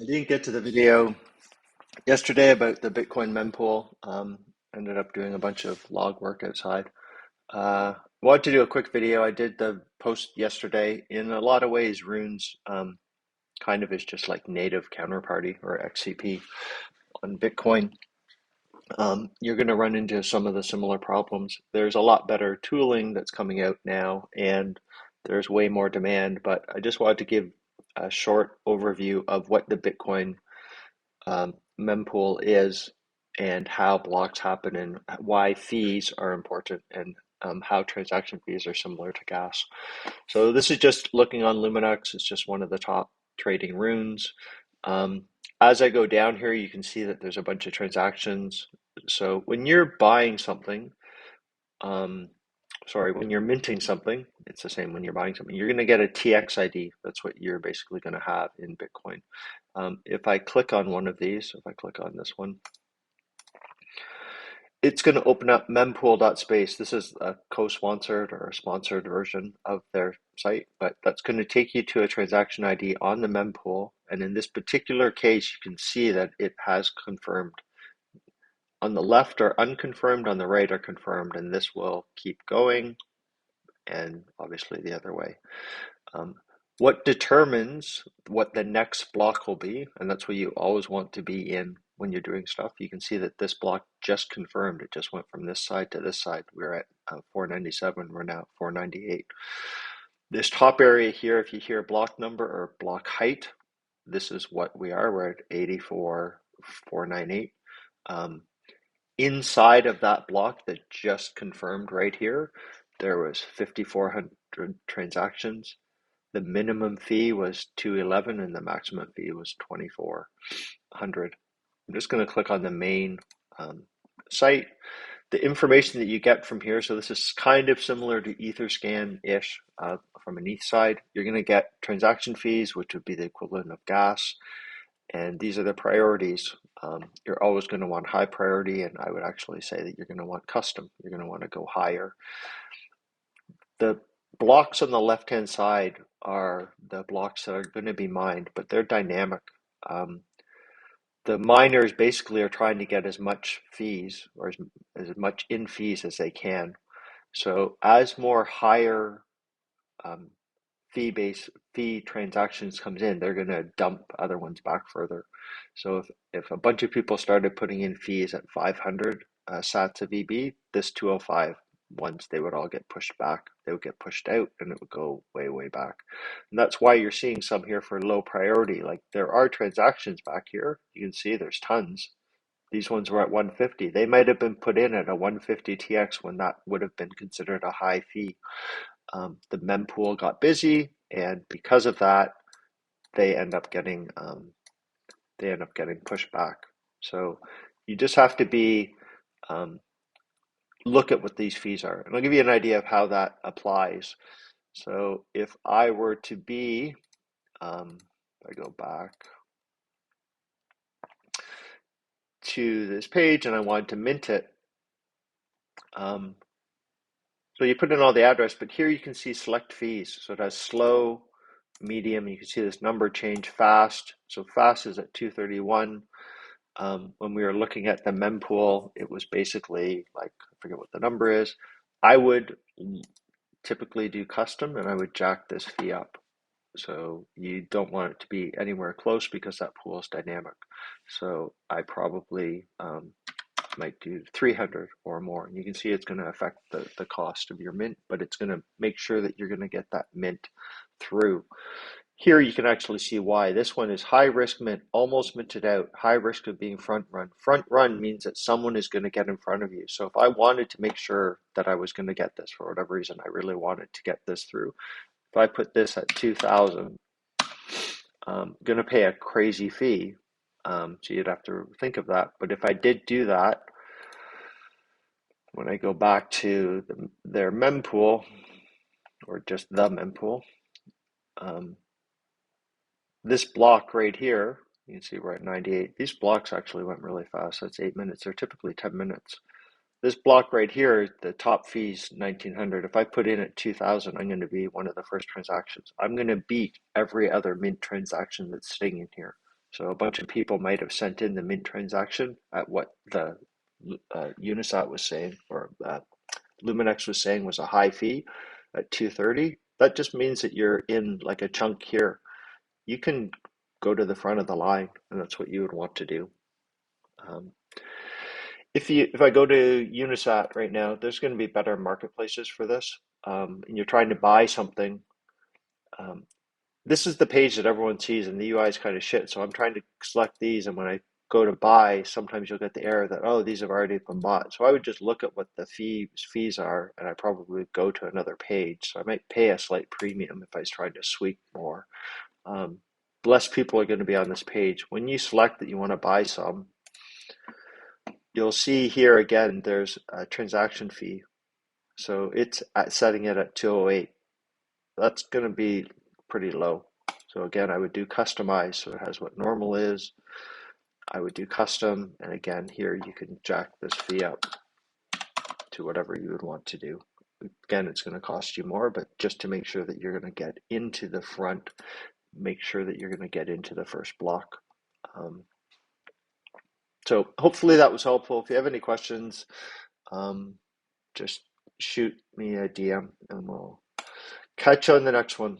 I didn't get to the video yesterday about the Bitcoin mempool. Ended up doing a bunch of log work outside. Wanted to do a quick video. I did the post yesterday. In a lot of ways, Runes kind of is just like native counterparty or XCP on Bitcoin. You're going to run into some of the similar problems. There's a lot better tooling that's coming out now, and there's way more demand. But I just wanted to give a short overview of what the Bitcoin mempool is and how blocks happen and why fees are important and how transaction fees are similar to gas. So this is just looking on Luminex. It's just one of the top trading runes. As I go down here, you can see that there's a bunch of transactions. So when you're buying something, when you're minting something, it's the same when you're buying something. You're going to get a TX ID. That's what you're basically going to have in Bitcoin. If I click on one of these, if I click on this one, it's going to open up mempool.space. This is a co-sponsored or a sponsored version of their site, but that's going to take you to a transaction ID on the mempool. And in this particular case, you can see that it has confirmed. On the left are unconfirmed, on the right are confirmed, and this will keep going, and obviously the other way. What determines what the next block will be, and that's what you always want to be in when you're doing stuff. You can see that this block just confirmed. It just went from this side to this side. We're at 497. We're now at 498. This top area here, if you hear block number or block height, this is what we are. We're at 84,498. Inside of that block that just confirmed right here, there was 5,400 transactions. The minimum fee was 211 and the maximum fee was 2,400. I'm just going to click on the main site. The information that you get from here, so this is kind of similar to Etherscan-ish from an ETH side. You're going to get transaction fees, which would be the equivalent of gas. And these are the priorities. You're always going to want high priority, and I would actually say that you're going to want custom. You're going to want to go higher. The blocks on the left-hand side are the blocks that are going to be mined, but they're dynamic. The miners basically are trying to get as much fees or as much in fees as they can. So as more higher fee transactions comes in, they're going to dump other ones back further. So if a bunch of people started putting in fees at 500 sats of EB, this 205 ones, they would all get pushed back. They would get pushed out and it would go way, way back. And that's why you're seeing some here for low priority. Like there are transactions back here. You can see there's tons. These ones were at 150. They might have been put in at a 150 TX when that would have been considered a high fee. The mempool got busy, and because of that, they end up getting pushed back. So you just have to be look at what these fees are, and I'll give you an idea of how that applies. So if I were to be, I go back to this page and I wanted to mint it. So you put in all the address, but here you can see select fees. So it has slow, medium, you can see this number change, fast. So fast is at 231. When we were looking at the mempool, it was basically like, I forget what the number is. I would typically do custom and I would jack this fee up. So you don't want it to be anywhere close because that pool is dynamic. So I probably might do 300 or more. And you can see it's going to affect the cost of your mint, but it's going to make sure that you're going to get that mint through. Here you can actually see why. This one is high risk mint, almost minted out, high risk of being front run. Front run means that someone is going to get in front of you. So if I wanted to make sure that I was going to get this for whatever reason, I really wanted to get this through. If I put this at 2,000, I'm going to pay a crazy fee. So you'd have to think of that. But if I did do that, when I go back to their mempool, or just the mempool, this block right here, you can see we're at 98. These blocks actually went really fast. That's 8 minutes. They're typically 10 minutes. This block right here, the top fee's 1,900. If I put in at 2,000, I'm going to be one of the first transactions. I'm going to beat every other mint transaction that's sitting in here. So a bunch of people might have sent in the mint transaction at what the Unisat was saying, or Luminex was saying was a high fee at 230. That just means that you're in like a chunk here. You can go to the front of the line, and that's what you would want to do. Um, if I go to Unisat right now, there's going to be better marketplaces for this, and you're trying to buy something. Um, this is the page that everyone sees, and the UI is kind of shit. So I'm trying to select these, and when I go to buy, sometimes you'll get the error that, oh, these have already been bought. So I would just look at what the fees are, and I probably go to another page. So I might pay a slight premium if I was trying to sweep more. Less people are going to be on this page. When you select that you want to buy some, you'll see here again, there's a transaction fee. So it's setting it at 208. That's going to be pretty low. So again, I would do customize. So it has what normal is. I would do custom. And again, here you can jack this fee up to whatever you would want to do. Again, it's going to cost you more, but just to make sure that you're going to get into the front, make sure that you're going to get into the first block. So hopefully that was helpful. If you have any questions, just shoot me a DM and we'll catch you on the next one.